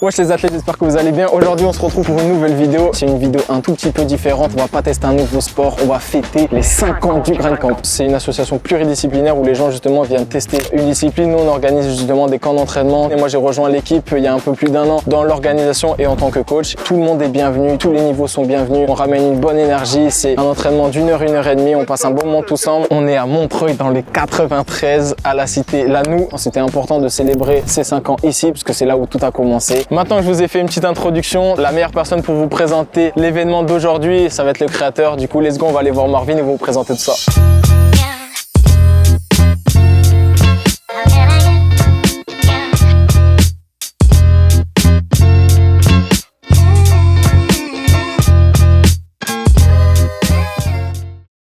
Wesh les athlètes, j'espère que vous allez bien. Aujourd'hui on se retrouve pour une nouvelle vidéo. C'est une vidéo un tout petit peu différente. On va pas tester un nouveau sport, on va fêter les 5 ans du Grind Camp. C'est une association pluridisciplinaire où les gens justement viennent tester une discipline. Nous on organise justement des camps d'entraînement. Et moi j'ai rejoint l'équipe il y a un peu plus d'1 an dans l'organisation et en tant que coach. Tout le monde est bienvenu, tous les niveaux sont bienvenus. On ramène une bonne énergie. C'est un entraînement d'1 heure, 1 heure et demie. On passe un bon moment tous ensemble. On est à Montreuil dans les 93 à la cité Lanou. C'était important de célébrer ces 5 ans ici parce que c'est là où tout a commencé. Maintenant que je vous ai fait une petite introduction, la meilleure personne pour vous présenter l'événement d'aujourd'hui, ça va être le créateur. Du coup, let's go, on va aller voir Marvin et vous présenter tout ça.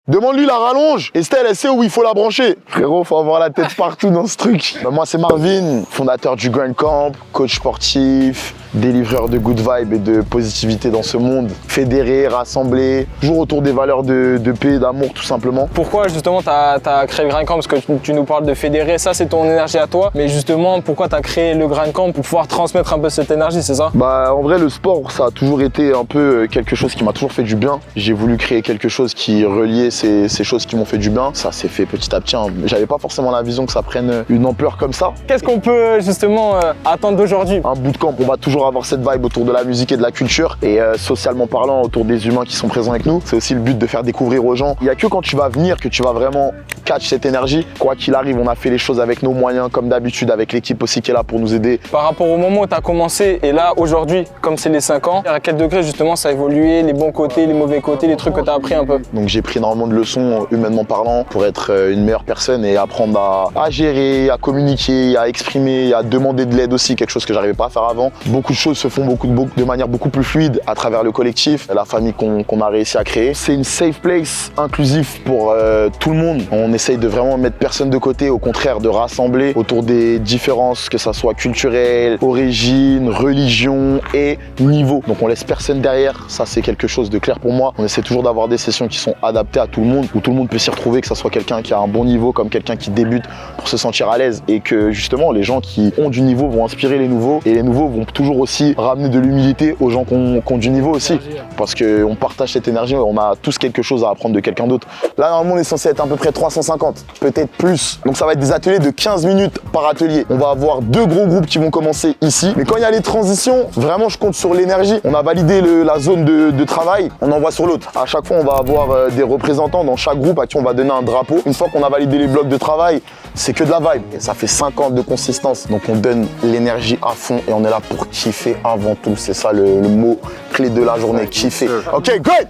Demande-lui la rallonge. Estelle, elle sait où il faut la brancher. Frérot, faut avoir la tête partout dans ce truc. Bah, moi, c'est Marvin, fondateur du Grind Camp, coach sportif, délivreur de good vibes et de positivité dans ce monde. Fédéré, rassemblé, toujours autour des valeurs de paix, d'amour, tout simplement. Pourquoi justement tu as créé le Grind Camp? Parce que tu nous parles de fédérer, ça c'est ton énergie à toi. Mais justement, pourquoi tu as créé le Grind Camp? Pour pouvoir transmettre un peu cette énergie, c'est ça? Bah, en vrai, le sport, ça a toujours été un peu quelque chose qui m'a toujours fait du bien. J'ai voulu créer quelque chose qui reliait ces choses qui m'ont fait du bien. Ça s'est fait petit à petit. J'avais pas forcément la vision que ça prenne une ampleur comme ça. Qu'est-ce qu'on peut justement attendre d'aujourd'hui? Un bootcamp, on va toujours avoir cette vibe autour de la musique et de la culture et socialement parlant autour des humains qui sont présents avec nous. C'est aussi le but de faire découvrir aux gens. Il n'y a que quand tu vas venir que tu vas vraiment catch cette énergie. Quoi qu'il arrive, on a fait les choses avec nos moyens comme d'habitude, avec l'équipe aussi qui est là pour nous aider. Par rapport au moment où tu as commencé et là aujourd'hui, comme c'est les 5 ans, à quel degré justement ça a évolué, les bons côtés, les mauvais côtés, les trucs que tu as appris un peu? Donc j'ai pris énormément de leçons humainement parlant pour être une meilleure personne et apprendre à gérer, à communiquer, à exprimer, à demander de l'aide aussi, quelque chose que j'arrivais pas à faire avant. Beaucoup de choses se font de manière beaucoup plus fluide à travers le collectif, la famille qu'on a réussi à créer. C'est une safe place inclusif pour tout le monde. On essaye de vraiment mettre personne de côté, au contraire de rassembler autour des différences, que ça soit culturelles, origine, religion et niveau. Donc on laisse personne derrière, ça c'est quelque chose de clair pour moi. On essaie toujours d'avoir des sessions qui sont adaptées à tout le monde, où tout le monde peut s'y retrouver, que ça soit quelqu'un qui a un bon niveau comme quelqu'un qui débute pour se sentir à l'aise et que justement les gens qui ont du niveau vont inspirer les nouveaux et les nouveaux vont toujours aussi ramener de l'humilité aux gens qui ont du niveau aussi, parce qu'on partage cette énergie, on a tous quelque chose à apprendre de quelqu'un d'autre. Là normalement on est censé être à peu près 350, peut-être plus, donc ça va être des ateliers de 15 minutes par atelier. On va avoir 2 gros groupes qui vont commencer ici, mais quand il y a les transitions, vraiment je compte sur l'énergie. On a validé la zone de travail, on envoie sur l'autre. À chaque fois on va avoir des représentants dans chaque groupe à qui on va donner un drapeau. Une fois qu'on a validé les blocs de travail, c'est que de la vibe. Et ça fait 5 ans de consistance. Donc on donne l'énergie à fond et on est là pour kiffer avant tout. C'est ça le mot clé de la journée, kiffer. Ok, great!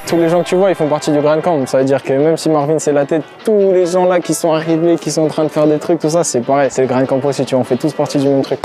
Tous les gens que tu vois, ils font partie du Grind Camp. Ça veut dire que même si Marvin c'est la tête, tous les gens là qui sont arrivés, qui sont en train de faire des trucs, tout ça, c'est pareil. C'est le Grind Camp aussi, tu vois, on fait tous partie du même truc.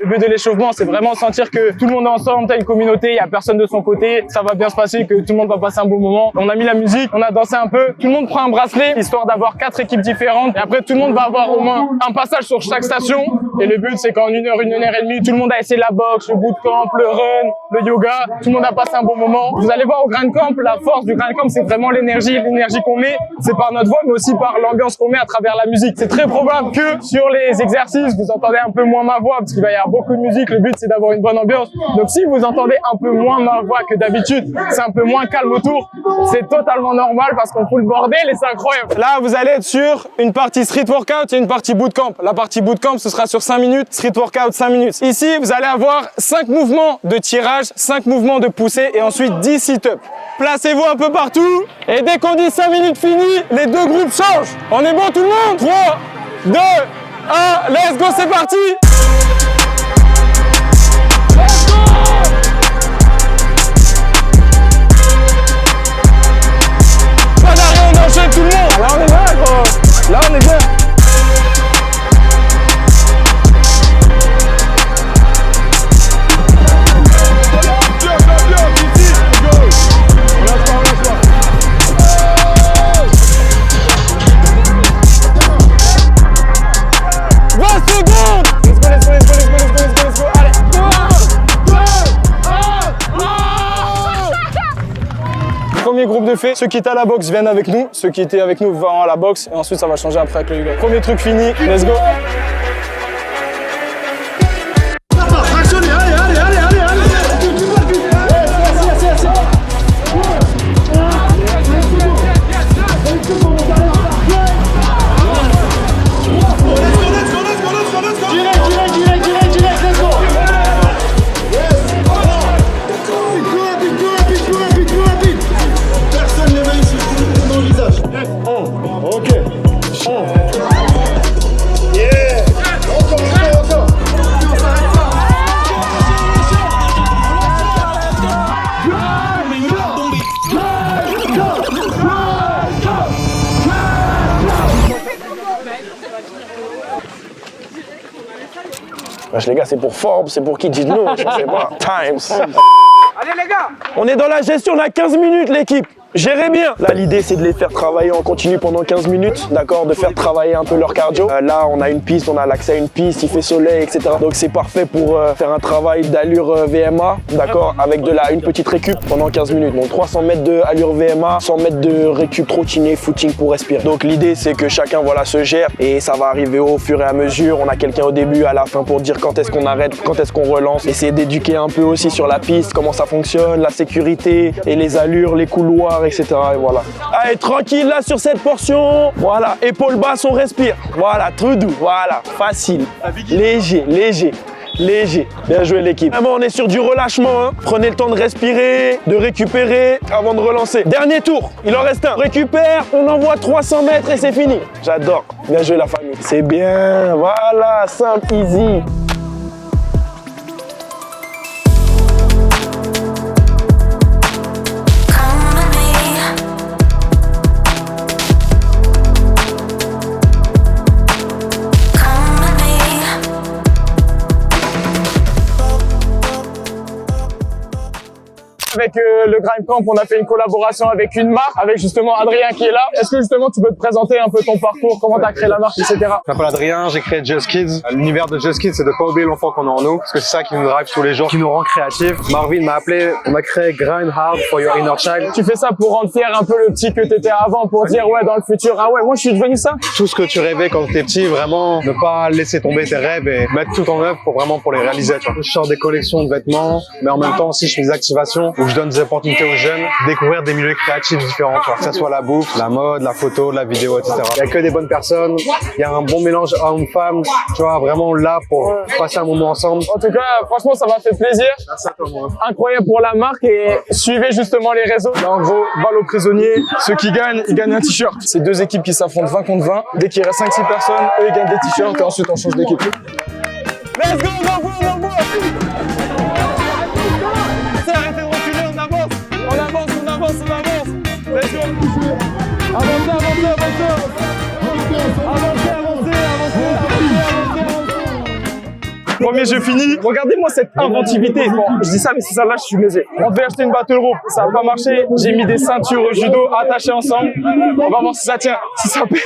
Le but de l'échauffement, c'est vraiment sentir que tout le monde est ensemble, t'as une communauté, il n'y a personne de son côté, ça va bien se passer, que tout le monde va passer un bon moment. On a mis la musique, on a dansé un peu, tout le monde prend un bracelet, histoire d'avoir 4 équipes différentes. Et après, tout le monde va avoir au moins un passage sur chaque station. Et le but, c'est qu'en 1 heure, 1 heure et demie, tout le monde a essayé la boxe, le bootcamp, le run, le yoga. Tout le monde a passé un bon moment. Vous allez voir au Grind Camp, la force du Grind Camp, c'est vraiment l'énergie qu'on met. C'est par notre voix, mais aussi par l'ambiance qu'on met à travers la musique. C'est très probable que sur les exercices, vous entendez un peu moins ma voix, parce qu'il va y avoir beaucoup de musique. Le but, c'est d'avoir une bonne ambiance. Donc, si vous entendez un peu moins ma voix que d'habitude, c'est un peu moins calme autour, c'est totalement normal parce qu'on fout le bordel et c'est incroyable. Là, vous allez être sur une partie street workout et une partie bootcamp. La partie bootcamp, ce sera sur 5 minutes. Street workout, 5 minutes. Ici, vous allez avoir 5 mouvements de tirage, 5 mouvements de poussée et ensuite 10 sit-ups. Placez-vous un peu partout et dès qu'on dit 5 minutes finies, les deux groupes changent. On est bon tout le monde? 3, 2, 1, let's go, c'est parti! Let's go! Pas d'arrêt, on enchaîne tout le monde! Là on est bien gros! Là on est bien! Premier groupe de faits, ceux qui étaient à la boxe viennent avec nous, ceux qui étaient avec nous vont à la boxe et ensuite ça va changer après avec le yoga. Premier truc fini, let's go. Wesh les gars, c'est pour Forbes, c'est pour qui? Dites-nous, je sais pas. Times. Allez les gars! On est dans la gestion, on a 15 minutes l'équipe. Gérez bien. Là, l'idée, c'est de les faire travailler en continu pendant 15 minutes, d'accord, de faire travailler un peu leur cardio. Là, on a une piste, on a l'accès à une piste, il fait soleil, etc. Donc, c'est parfait pour faire un travail d'allure VMA, d'accord, avec une petite récup pendant 15 minutes. Donc, 300 mètres de allure VMA, 100 mètres de récup trottiné, footing pour respirer. Donc, l'idée, c'est que chacun, voilà, se gère et ça va arriver au fur et à mesure. On a quelqu'un au début, à la fin pour dire quand est-ce qu'on arrête, quand est-ce qu'on relance. Essayer d'éduquer un peu aussi sur la piste, comment ça fonctionne, la sécurité et les allures, les couloirs, etc. Et voilà. Allez, tranquille là sur cette portion. Voilà, épaule basse, on respire. Voilà, tout doux. Voilà, facile. Léger, léger. Léger. Bien joué l'équipe. Vraiment, on est sur du relâchement. Hein. Prenez le temps de respirer, de récupérer avant de relancer. Dernier tour, il en reste un. On récupère, on envoie 300 mètres et c'est fini. J'adore. Bien joué la famille. C'est bien. Voilà, simple, easy. Avec le Grind Camp, on a fait une collaboration avec une marque, avec justement Adrien qui est là. Est-ce que justement tu peux te présenter un peu ton parcours, comment tu as créé la marque, etc. Je m'appelle Adrien, j'ai créé Just Kids. L'univers de Just Kids, c'est de pas oublier l'enfant qu'on a en nous, parce que c'est ça qui nous drive tous les jours, qui nous rend créatifs. Marvin m'a appelé, on a créé Grind Hard for Your Inner Child. Tu fais ça pour rendre fier un peu le petit que t'étais avant, pour dire ouais dans le futur, ah ouais moi je suis devenu ça. Tout ce que tu rêvais quand t'étais petit, vraiment ne pas laisser tomber tes rêves et mettre tout en œuvre pour les réaliser. Tu vois. Je sors des collections de vêtements, mais en même temps aussi je fais des activations où je donne des opportunités aux jeunes, découvrir des milieux créatifs différents, tu vois. Que ce soit la bouffe, la mode, la photo, la vidéo, etc. Il y a que des bonnes personnes, il y a un bon mélange homme-femme, tu vois, vraiment là pour passer un moment ensemble. En tout cas, franchement, ça m'a fait plaisir. Merci à toi, moi. Incroyable pour la marque et suivez justement les réseaux. Là, en gros, balle aux prisonniers. Ceux qui gagnent, ils gagnent un t-shirt. C'est deux équipes qui s'affrontent 20 contre 20. Dès qu'il reste 5-6 personnes, eux, ils gagnent des t-shirts et ensuite on change d'équipe. Let's go, on envoie, on envoie. C'est arrêtez de reculer, on avance. On avance, on avance, on avance. Let's go. Avancez, avancez, avancez. Avancez, avancez, avancez, avancez. Premier jeu fini. Regardez-moi cette inventivité. Bon, je dis ça, mais c'est ça là, je suis baisé. On devait acheter une battle rope. Ça n'a pas marché. J'ai mis des ceintures au judo attachées ensemble. On va voir si ça tient, si ça pète.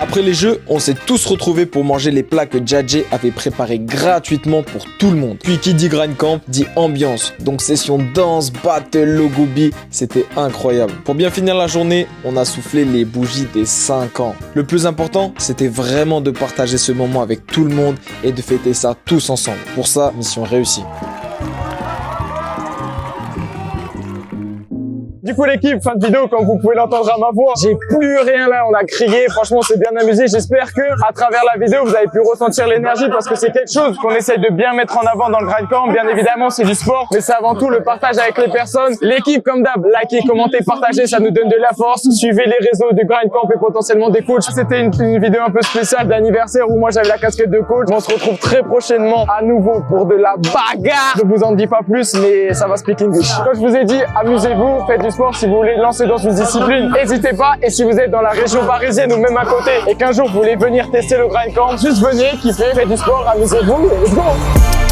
Après les jeux, on s'est tous retrouvés pour manger les plats que Djadje avait préparés gratuitement pour tout le monde. Puis qui dit grind camp dit ambiance. Donc session danse, battle, logobi, c'était incroyable. Pour bien finir la journée, on a soufflé les bougies des 5 ans. Le plus important, c'était vraiment de partager ce moment avec tout le monde et de fêter ça tous ensemble. Pour ça, mission réussie. Du coup l'équipe, fin de vidéo, comme vous pouvez l'entendre à ma voix, j'ai plus rien là, on a crié, franchement c'est bien amusé. J'espère que à travers la vidéo vous avez pu ressentir l'énergie parce que c'est quelque chose qu'on essaye de bien mettre en avant dans le grind camp. Bien évidemment c'est du sport, mais c'est avant tout le partage avec les personnes. L'équipe comme d'hab, likez, commentez, partagez, ça nous donne de la force. Suivez les réseaux du grind camp et potentiellement des coachs. C'était une vidéo un peu spéciale d'anniversaire où moi j'avais la casquette de coach. On se retrouve très prochainement à nouveau pour de la bagarre. Je vous en dis pas plus, mais ça va speak English. Comme je vous ai dit, amusez-vous, faites du sport. Si vous voulez lancer dans une discipline, n'hésitez pas. Et si vous êtes dans la région parisienne ou même à côté et qu'un jour vous voulez venir tester le grind camp, juste venez, kiffez, faites du sport, amusez-vous et let's go!